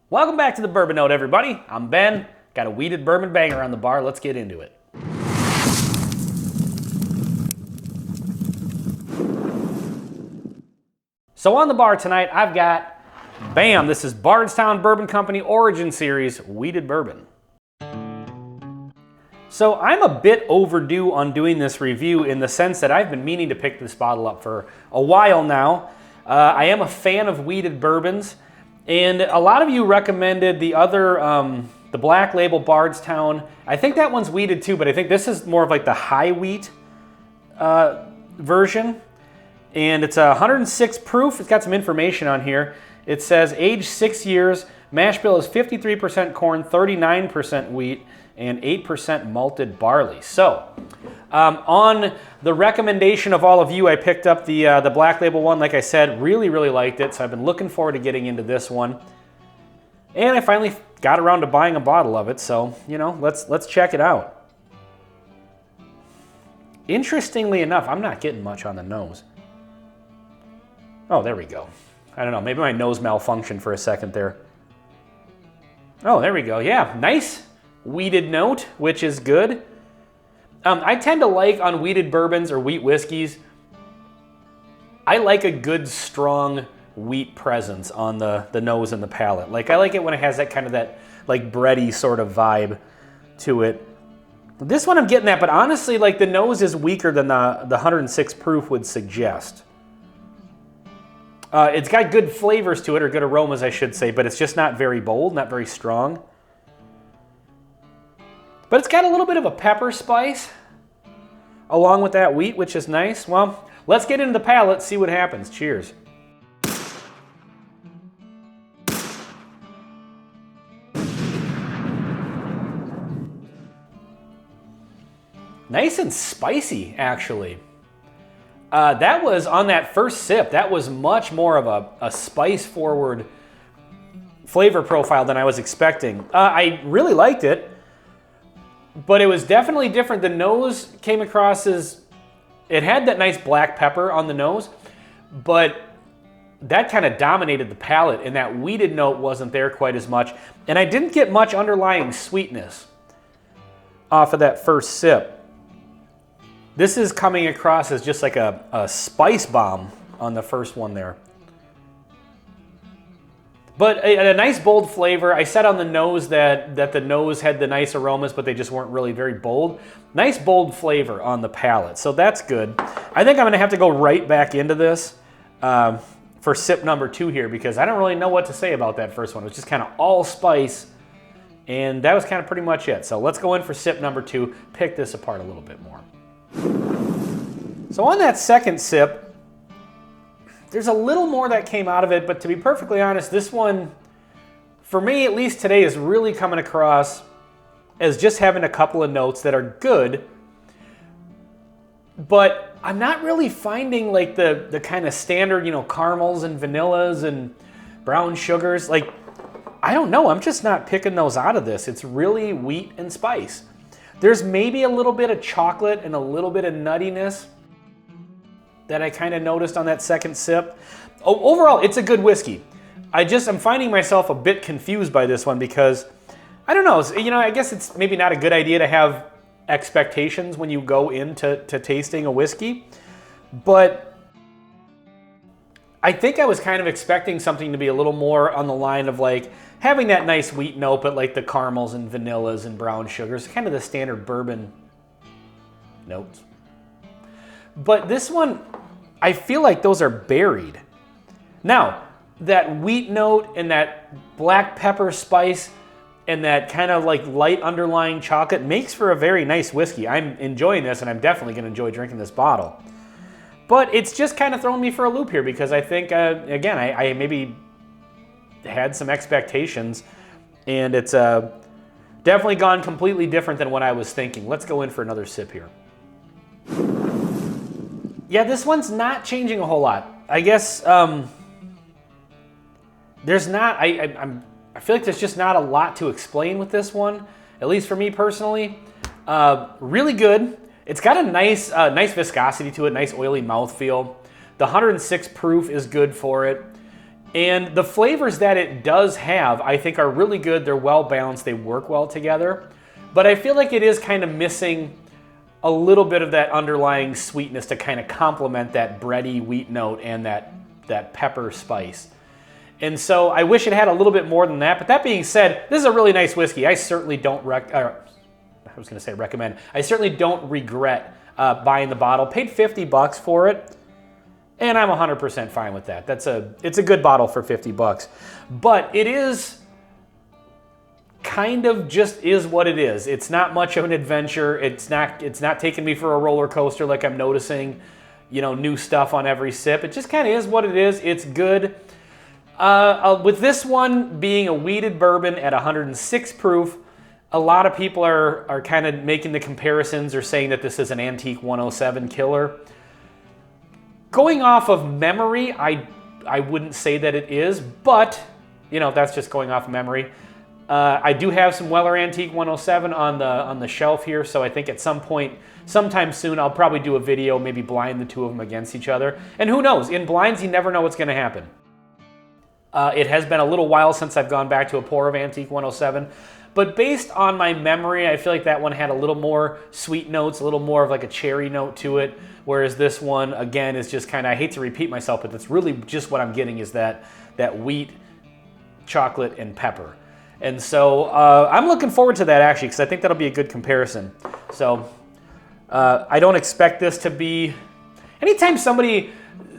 Welcome back to the Bourbon Note, everybody. I'm Ben. Got a wheated bourbon banger on the bar. Let's get into it. So on the bar tonight, I've got, bam, this is Bardstown Bourbon Company Origin Series wheated bourbon. So I'm a bit overdue on doing this review in the sense that I've been meaning to pick this bottle up for a while now. I am a fan of wheated bourbons. And a lot of you recommended the other, the Black Label Bardstown. I think that one's wheated too, but I think this is more of like the high wheat version. And it's 106 proof. It's got some information on here. It says age 6 years. Mash bill is 53% corn, 39% wheat, and 8% malted barley. So, on the recommendation of all of you, I picked up the Black Label one. Like I said, really liked it. So I've been looking forward to getting into this one. And I finally got around to buying a bottle of it. So, you know, let's check it out. Interestingly enough, I'm not getting much on the nose. Oh, there we go. I don't know, maybe my nose malfunctioned for a second there. Oh, there we go. Yeah, nice wheated note, which is good. I tend to like on wheated bourbons or wheat whiskeys, I like a good strong wheat presence on the nose and the palate. Like I like it when it has that kind of that like bready sort of vibe to it. This one I'm getting that, but honestly like the nose is weaker than the 106 proof would suggest. It's got good flavors to it, or good aromas I should say, but it's just not very bold, not very strong. But it's got a little bit of a pepper spice along with that wheat, which is nice. Well, let's get into the palate, see what happens. Cheers. Nice and spicy, actually. That was, on that first sip, that was much more of a spice-forward flavor profile than I was expecting. I really liked it. But it was definitely different. The nose came across as, it had that nice black pepper on the nose, but that kind of dominated the palate, and that wheated note wasn't there quite as much. And I didn't get much underlying sweetness off of that first sip. This is coming across as just like a spice bomb on the first one there. But a nice bold flavor. I said on the nose that the nose had the nice aromas, but they just weren't really very bold. Nice bold flavor on the palate, so that's good. I think I'm gonna have to go right back into this for sip number 2 here, because I don't really know what to say about that first one. It was just kind of all spice, and that was kind of pretty much it. So let's go in for sip number 2, pick this apart a little bit more. So on that second sip, there's a little more that came out of it, but to be perfectly honest, this one, for me at least today, is really coming across as just having a couple of notes that are good, but I'm not really finding like the kind of standard, you know, caramels and vanillas and brown sugars. Like, I don't know, I'm just not picking those out of this. It's really wheat and spice. There's maybe a little bit of chocolate and a little bit of nuttiness that I kind of noticed on that second sip. Overall, it's a good whiskey. I'm finding myself a bit confused by this one because, I don't know, you know, I guess it's maybe not a good idea to have expectations when you go into tasting a whiskey, but I think I was kind of expecting something to be a little more on the line of like having that nice wheat note, but like the caramels and vanillas and brown sugars, kind of the standard bourbon notes. But this one, I feel like those are buried. Now, that wheat note and that black pepper spice and that kind of like light underlying chocolate makes for a very nice whiskey. I'm enjoying this, and I'm definitely going to enjoy drinking this bottle. But it's just kind of throwing me for a loop here because I think, again, I maybe had some expectations, and it's definitely gone completely different than what I was thinking. Let's go in for another sip here. Yeah, this one's not changing a whole lot. I guess there's not, I feel like there's just not a lot to explain with this one, at least for me personally. Really good. It's got a nice viscosity to it, nice oily mouthfeel. The 106 proof is good for it. And the flavors that it does have, I think, are really good. They're well balanced. They work well together. But I feel like it is kind of missing a little bit of that underlying sweetness to kind of complement that bready wheat note and that pepper spice. And so I wish it had a little bit more than that. But that being said, this is a really nice whiskey. I certainly don't recommend. I certainly don't regret buying the bottle. Paid $50 for it, and I'm 100% fine with that. It's a good bottle for $50. But it is kind of just is what it is. It's not much of an adventure. It's not taking me for a roller coaster like I'm noticing, new stuff on every sip. It just kind of is what it is. It's good. With this one being a wheated bourbon at 106 proof, a lot of people are kind of making the comparisons or saying that this is an Antique 107 killer. Going off of memory, I wouldn't say that it is, but that's just going off of memory. I do have some Weller Antique 107 on the shelf here, so I think at some point, sometime soon, I'll probably do a video, maybe blind the two of them against each other. And who knows? In blinds, you never know what's going to happen. It has been a little while since I've gone back to a pour of Antique 107, but based on my memory, I feel like that one had a little more sweet notes, a little more of like a cherry note to it, whereas this one, again, is just kind of, I hate to repeat myself, but that's really just what I'm getting is that wheat, chocolate, and pepper. And so I'm looking forward to that, actually, because I think that'll be a good comparison. So I don't expect this to be, anytime somebody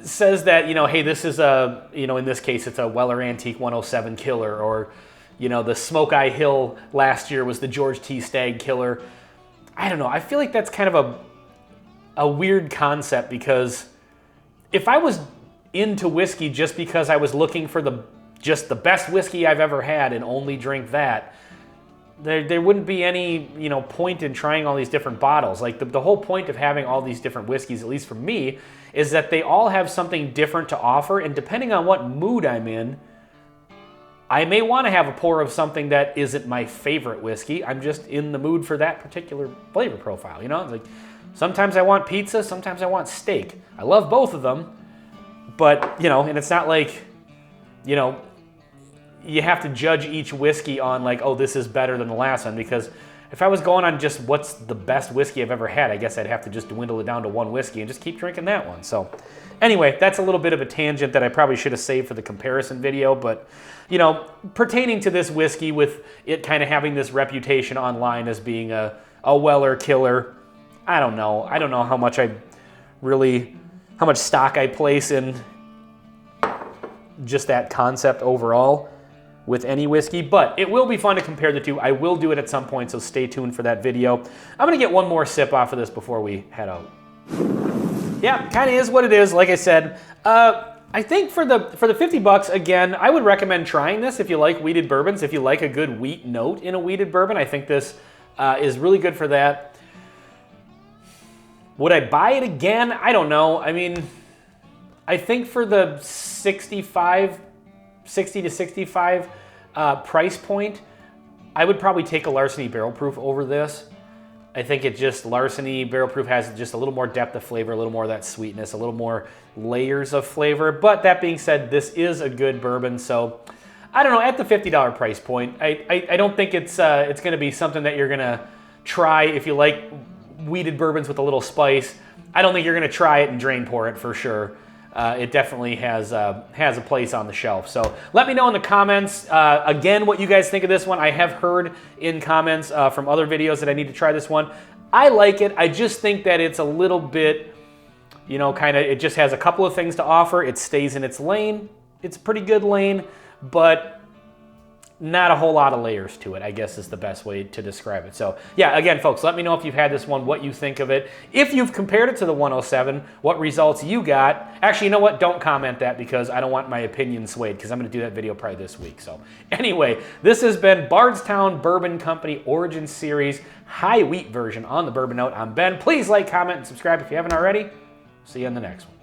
says that, hey, this is in this case, it's a Weller Antique 107 killer, or, the Smoke Eye Hill last year was the George T. Stagg killer. I don't know. I feel like that's kind of a weird concept, because if I was into whiskey just because I was looking for just the best whiskey I've ever had and only drink that, there wouldn't be any point in trying all these different bottles. Like the whole point of having all these different whiskeys, at least for me, is that they all have something different to offer, and depending on what mood I'm in, I may want to have a pour of something that isn't my favorite whiskey. I'm just in the mood for that particular flavor profile. It's like sometimes I want pizza, sometimes I want steak. I love both of them, but and it's not like you have to judge each whiskey on like, oh, this is better than the last one, because if I was going on just what's the best whiskey I've ever had, I guess I'd have to just dwindle it down to one whiskey and just keep drinking that one. So anyway, that's a little bit of a tangent that I probably should have saved for the comparison video, but pertaining to this whiskey, with it kind of having this reputation online as being a Weller killer, I don't know how much stock I place in just that concept overall with any whiskey, but it will be fun to compare the two. I will do it at some point, so stay tuned for that video. I'm gonna get one more sip off of this before we head out. Yeah, kind of is what it is. Like I said, I think for the $50, again, I would recommend trying this if you like wheated bourbons. If you like a good wheat note in a wheated bourbon, I think this is really good for that. Would I buy it again? I don't know. I mean, I think for the 60 to 65 price point, I would probably take a Larceny Barrel Proof over this. I think Larceny Barrel Proof has just a little more depth of flavor, a little more of that sweetness, a little more layers of flavor. But that being said, this is a good bourbon, so I don't know, at the $50 price point, I don't think it's going to be something that you're going to try if you like wheated bourbons with a little spice. I don't think you're going to try it and drain pour it for sure. It definitely has a place on the shelf. So let me know in the comments, again, what you guys think of this one. I have heard in comments from other videos that I need to try this one. I like it. I just think that it's a little bit, it just has a couple of things to offer. It stays in its lane. It's a pretty good lane, but not a whole lot of layers to it, I guess is the best way to describe it. So yeah, again, folks, let me know if you've had this one, what you think of it. If you've compared it to the 107, what results you got. Actually, you know what? Don't comment that, because I don't want my opinion swayed, because I'm going to do that video probably this week. So anyway, this has been Bardstown Bourbon Company Origin Series High Wheat version on the Bourbon Note. I'm Ben. Please like, comment, and subscribe if you haven't already. See you in the next one.